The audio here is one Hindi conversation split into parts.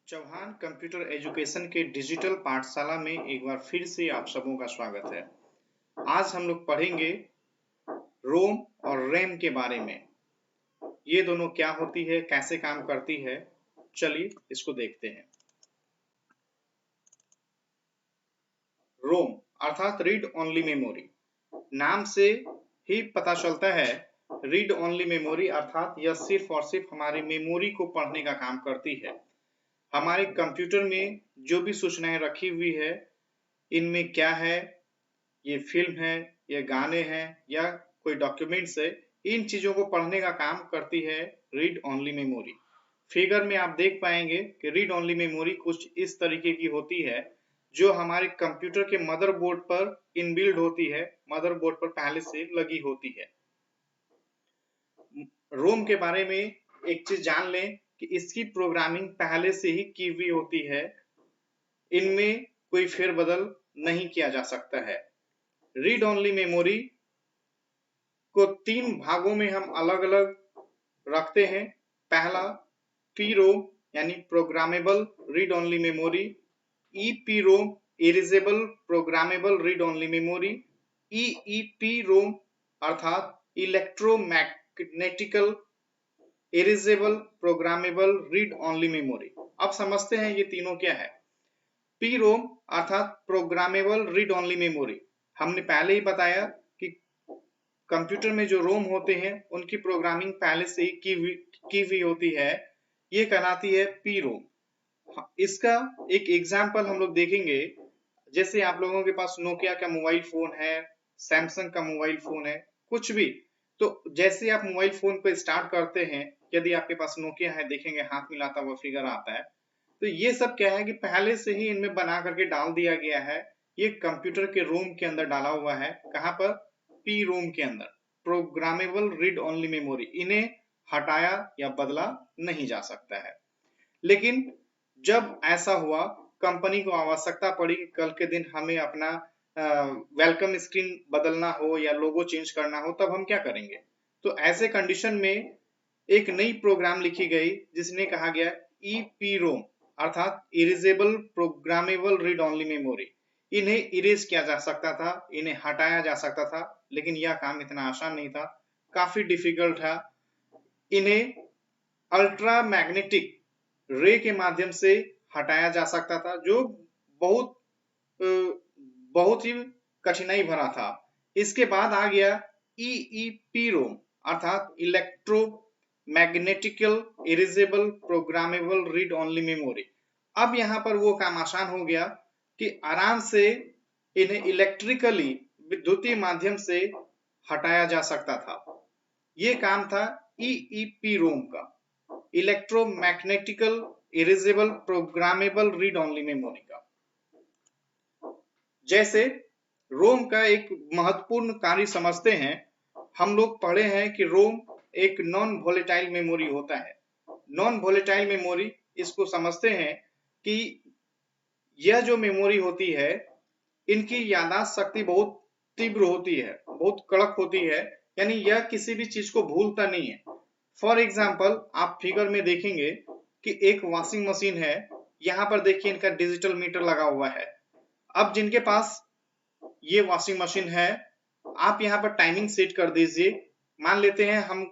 चौहान कंप्यूटर एजुकेशन के डिजिटल पाठशाला में एक बार फिर से आप सबों का स्वागत है। आज हम लोग पढ़ेंगे रोम और रैम के बारे में। ये दोनों क्या होती है, कैसे काम करती है, चलिए इसको देखते हैं। रोम अर्थात रीड ओनली मेमोरी। नाम से ही पता चलता है रीड ओनली मेमोरी अर्थात यह सिर्फ और सिर्फ हमारी मेमोरी को पढ़ने का काम करती है। हमारे कंप्यूटर में जो भी सूचनाएं रखी हुई है, इनमें क्या है, ये फिल्म है, ये गाने हैं या कोई डॉक्यूमेंट्स है, इन चीजों को पढ़ने का काम करती है रीड ओनली मेमोरी। फिगर में आप देख पाएंगे कि रीड ओनली मेमोरी कुछ इस तरीके की होती है जो हमारे कंप्यूटर के मदरबोर्ड पर इनबिल्ड होती है, मदरबोर्ड पर पहले से लगी होती है। रोम के बारे में एक चीज जान लें कि इसकी प्रोग्रामिंग पहले से ही की हुई होती है, इनमें कोई फेरबदल नहीं किया जा सकता है। रीड ओनली मेमोरी को तीन भागों में हम अलग अलग रखते हैं। पहला पीरोम यानी programmable read only memory, EPROM erasable programmable read only memory, EEPROM अर्थात electromagnetical erasable programmable read only memory. अब समझते हैं ये तीनों क्या है। पीरोम अर्थात प्रोग्रामेबल रीड ओनली मेमोरी, हमने पहले ही बताया कि कंप्यूटर में जो रोम होते हैं उनकी प्रोग्रामिंग पहले से ही की हुई होती है, ये कहलाती है पी रोम। इसका एक एग्जाम्पल हम लोग देखेंगे। जैसे आप लोगों के पास नोकिया का मोबाइल फोन है, सैमसंग का मोबाइल फोन है, कुछ भी, तो जैसे आप मोबाइल फोन को स्टार्ट करते हैं, यदि आपके पास नोकिया है, देखेंगे हाथ मिलाता हुआ फिगर आता है, तो ये सब क्या है कि पहले से ही इनमें बना करके डाल दिया गया है। ये कंप्यूटर के रोम के अंदर डाला हुआ है। कहां पर? पी रोम के अंदर, प्रोग्रामेबल रीड ओनली मेमोरी। इन्हें हटाया या बदला नहीं जा सकता है। लेकिन जब ऐसा हुआ, कंपनी को आवश्यकता पड़ी कि कल के दिन हमें अपना वेलकम स्क्रीन बदलना हो या लोगो चेंज करना हो, तब हम क्या करेंगे? तो ऐसे कंडीशन में एक नई प्रोग्राम लिखी गई जिसने कहा गया ईपीरोम अर्थात erasable programmable read only memory. इन्हें इरेज किया जा सकता था, इन्हें हटाया जा सकता था, लेकिन यह काम इतना आसान नहीं था, काफी डिफिकल्ट था। इन्हें अल्ट्रा मैग्नेटिक रे के माध्यम से हटाया जा सकता था, जो बहुत बहुत ही कठिनाई भरा था। इसके बाद आ गया ईईपीरोम अर्थात electro magnetical erasable programmable read only memory. अब यहां पर वो काम आसान हो गया कि आराम से इन्हें इलेक्ट्रिकली, विद्युतीय माध्यम से हटाया जा सकता था। ये काम था ईईपीरोम का, electromagnetical erasable programmable read only memory का। जैसे रोम का एक महत्वपूर्ण कार्य समझते हैं, हम लोग पढ़े हैं कि रोम एक नॉन वोलेटाइल मेमोरी होता है। नॉन वोलेटाइल मेमोरी, इसको समझते हैं कि यह जो मेमोरी होती है, इनकी याददाश्त शक्ति बहुत तीव्र होती है, बहुत कड़क होती है, यानी यह किसी भी चीज को भूलता नहीं है। फॉर एग्जाम्पल आप फिगर में देखेंगे कि एक वॉशिंग मशीन है, यहाँ पर देखिए इनका डिजिटल मीटर लगा हुआ है। अब जिनके पास ये वॉशिंग मशीन है, आप यहाँ पर टाइमिंग सेट कर दीजिए। मान लेते हैं हम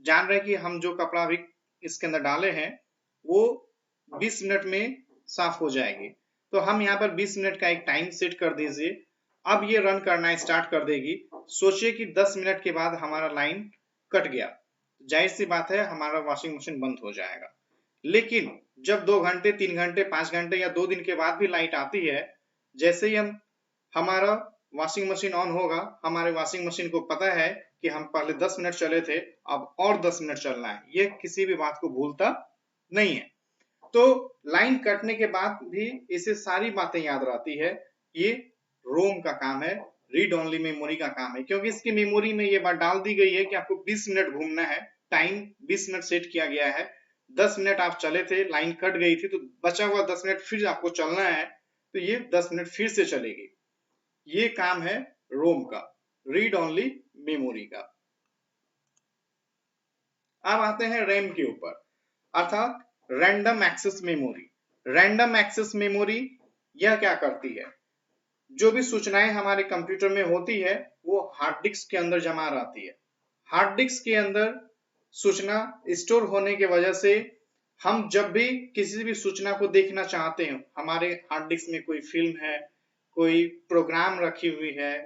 जान रहे हैं कि हम जो कपड़ा भी इसके अंदर डाले हैं वो 20 मिनट में साफ हो जाएगी, तो हम यहाँ पर 20 मिनट का एक टाइम सेट कर दीजिए। अब ये रन करना स्टार्ट कर देगी। सोचिए कि 10 मिनट के बाद हमारा लाइन कट गया, जाहिर सी बात है हमारा वॉशिंग मशीन बंद हो जाएगा। लेकिन जब 2 घंटे, 3 घंटे, 5 घंटे या 2 दिन के बाद भी लाइट आती है, जैसे ही हमारा वॉशिंग मशीन ऑन होगा, हमारे वॉशिंग मशीन को पता है कि हम पहले 10 मिनट चले थे, अब और 10 मिनट चलना है। ये किसी भी बात को भूलता नहीं है। तो लाइन कटने के बाद भी इसे सारी बातें याद रहती है। ये रोम का काम है, रीड ओनली मेमोरी का काम है, क्योंकि इसकी मेमोरी में ये बात डाल दी गई है कि आपको 20 मिनट घूमना है, टाइम 20 मिनट सेट किया गया है। 10 मिनट आप चले थे, लाइन कट गई थी, तो बचा हुआ 10 मिनट फिर आपको चलना है, तो ये 10 मिनट फिर से चलेगी। ये काम है रोम का, रीड ओनली मेमोरी का। अब आते हैं रैम के ऊपर, अर्थात random access memory. Random access memory यह क्या करती है, जो भी सूचनाएं हमारे कंप्यूटर में होती है वो हार्ड डिस्क के अंदर जमा रहती है। हार्ड डिस्क के अंदर सूचना स्टोर होने की वजह से हम जब भी किसी भी सूचना को देखना चाहते हैं, हमारे हार्ड डिस्क में कोई फिल्म है, कोई प्रोग्राम रखी हुई है,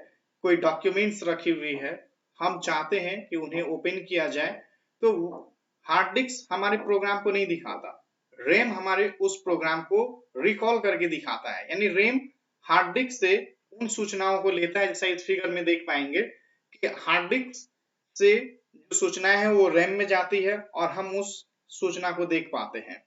कोई डॉक्यूमेंट्स रखी हुई है, हम चाहते हैं कि उन्हें ओपन किया जाए, तो हार्ड डिस्क हमारे प्रोग्राम को नहीं दिखाता, रैम हमारे उस प्रोग्राम को रिकॉल करके दिखाता है। यानी रैम हार्ड डिस्क से उन सूचनाओं को लेता है, जैसा इस फिगर में देख पाएंगे कि हार्ड डिस्क से जो सूचनाएं हैं वो रैम में जाती है और हम उस सूचना को देख पाते हैं।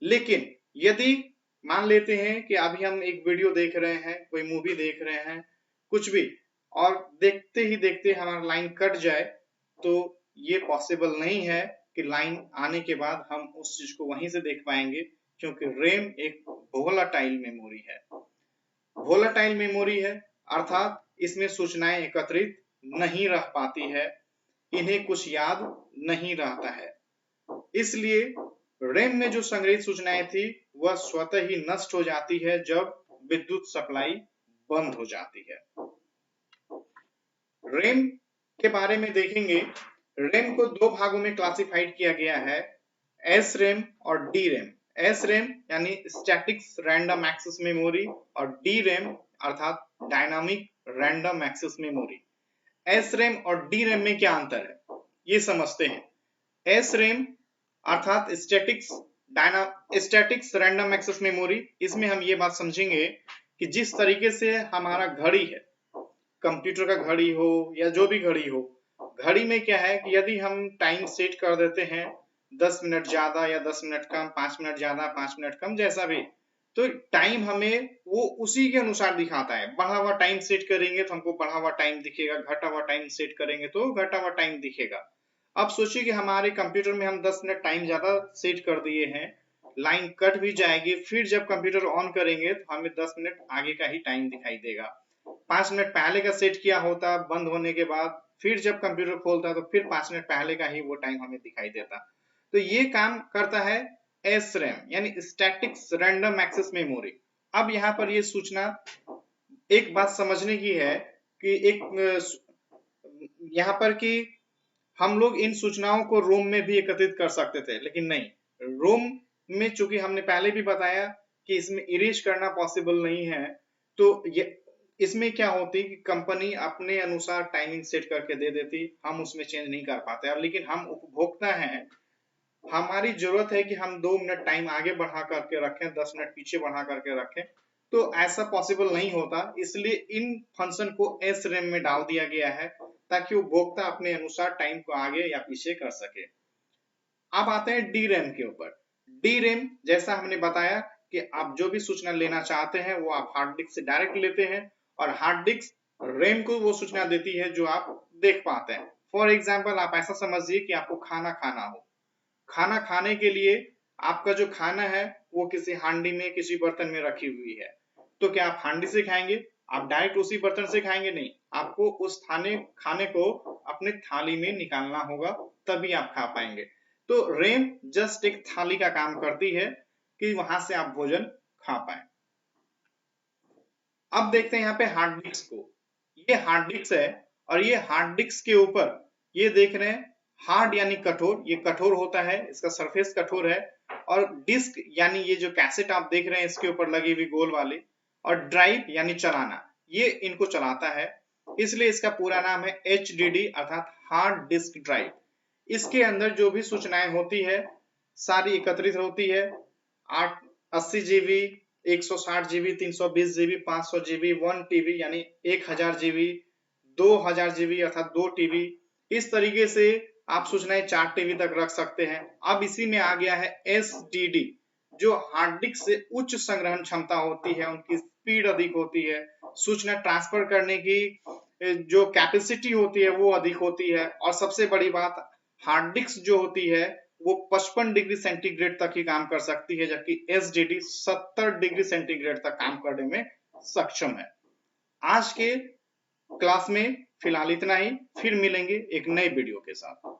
लेकिन यदि मान लेते हैं कि अभी हम एक वीडियो देख रहे हैं, कोई मूवी देख रहे हैं, कुछ भी, और देखते ही देखते हमारा लाइन कट जाए, तो ये पॉसिबल नहीं है कि लाइन आने के बाद हम उस चीज को वहीं से देख पाएंगे, क्योंकि रैम एक वोलाटाइल मेमोरी है। वोलाटाइल मेमोरी है अर्थात इसमें सूचनाएं एकत्रित नहीं रह पाती है, इन्हें कुछ याद नहीं रहता है। इसलिए रैम में जो संग्रहित सूचनाएं थी वह स्वतः ही नष्ट हो जाती है जब विद्युत सप्लाई बंद हो जाती है। रैम के बारे में देखेंगे, रैम को दो भागों में क्लासिफाइड किया गया है, एस रैम और डी रैम। एस रैम यानी स्टैटिक रैंडम एक्सेस मेमोरी और डी रैम अर्थात dynamic random access memory. S RAM और डी रैम में क्या अंतर है ये समझते हैं। एस रैम अर्थात स्टैटिक्स रैंडम एक्सेस मेमोरी, इसमें हम ये बात समझेंगे कि जिस तरीके से हमारा घड़ी है, कंप्यूटर का घड़ी हो या जो भी घड़ी हो, घड़ी में क्या है कि यदि हम टाइम सेट कर देते हैं 10 मिनट ज्यादा या 10 मिनट कम, 5 मिनट ज्यादा 5 मिनट कम, जैसा भी, तो टाइम हमें वो उसी के अनुसार दिखाता है। बढ़ा हुआ टाइम सेट करेंगे तो हमको बढ़ा हुआ टाइम दिखेगा, घटा हुआ टाइम सेट करेंगे तो घटा हुआ टाइम दिखेगा। अब सोचिए कि हमारे कंप्यूटर में हम 10 मिनट टाइम ज्यादा सेट कर दिए हैं, लाइन कट भी जाएगी, फिर जब कंप्यूटर ऑन करेंगे तो हमें 10 मिनट आगे का ही टाइम दिखाई देगा। 5 मिनट पहले का सेट किया होता बंद होने के बाद, फिर जब कंप्यूटर खोलता तो फिर 5 मिनट पहले का ही वो टाइम हमें दिखाई देता। तो ये काम करता है एस रैम यानी स्टैटिक रैंडम एक्सेस मेमोरी। अब यहाँ पर ये सूचना, एक बात समझने की है कि यहाँ पर कि हम लोग इन सूचनाओं को रोम में भी एकत्रित कर सकते थे, लेकिन नहीं, रोम में चूंकि हमने पहले भी बताया कि इसमें इरेज करना पॉसिबल नहीं है, तो ये इसमें क्या होती कि कंपनी अपने अनुसार टाइमिंग सेट करके दे देती, हम उसमें चेंज नहीं कर पाते। अब लेकिन हम उपभोक्ता हैं, हमारी जरूरत है कि हम 2 मिनट टाइम आगे बढ़ा करके रखें, 10 मिनट पीछे बढ़ा करके रखें, तो ऐसा पॉसिबल नहीं होता। इसलिए इन फंक्शन को एस रैम में डाल दिया गया है ताकि उपभोक्ता अपने अनुसार टाइम को आगे या पीछे कर सके। अब आते हैं डी रैम के ऊपर। डी रैम जैसा हमने बताया कि आप जो भी सूचना लेना चाहते हैं वो आप हार्ड डिस्क से डायरेक्ट लेते हैं और हार्ड डिस्क रैम को वो सूचना देती है जो आप देख पाते हैं। फॉर एग्जाम्पल आप ऐसा समझिए कि आपको खाना खाना हो, खाना खाने के लिए आपका जो खाना है वो किसी हांडी में, किसी बर्तन में रखी हुई है, तो क्या आप हांडी से खाएंगे? आप डायरेक्ट उसी बर्तन से खाएंगे? नहीं, आपको उस खाने को अपने थाली में निकालना होगा, तभी आप खा पाएंगे। तो रैम जस्ट एक थाली का काम करती है कि वहां से आप भोजन खा पाए। अब देखते हैं यहाँ पे हार्ड डिस्क को। ये हार्ड डिस्क है और ये हार्ड डिस्क के ऊपर ये देख रहे हैं हार्ड यानी कठोर, ये कठोर होता है, इसका सरफेस कठोर है, और डिस्क यानी ये जो कैसेट आप देख रहे हैं इसके ऊपर लगी हुई गोल वाली, और ड्राइव यानी चलाना, ये इनको चलाता है, इसलिए इसका पूरा नाम है HDD अर्थात हार्ड डिस्क ड्राइव। इसके अंदर जो भी सूचनाएं होती है सारी एकत्रित होती है, 80 GB, 160 GB, 320 GB, 500 GB, 1 TB यानी 1000 GB, 2000 GB अर्थात 2 TB, इस तरीके से आप सूचनाएं 4 TB तक रख सकते हैं। अब इसी में आ गया है SDD, जो हार्ड डिस्क से उच्च संग्रहण क्षमता होती है, उनकी स्पीड अधिक होती है, सूचना ट्रांसफर करने की जो कैपेसिटी होती है वो अधिक होती है, और सबसे बड़ी बात हार्ड डिस्क जो होती है वो 55 डिग्री सेंटीग्रेड तक ही काम कर सकती है, जबकि SDD 70 डिग्री सेंटीग्रेड तक काम करने में सक्षम है। आज के क्लास में फिलहाल इतना ही, फिर मिलेंगे एक नए वीडियो के साथ।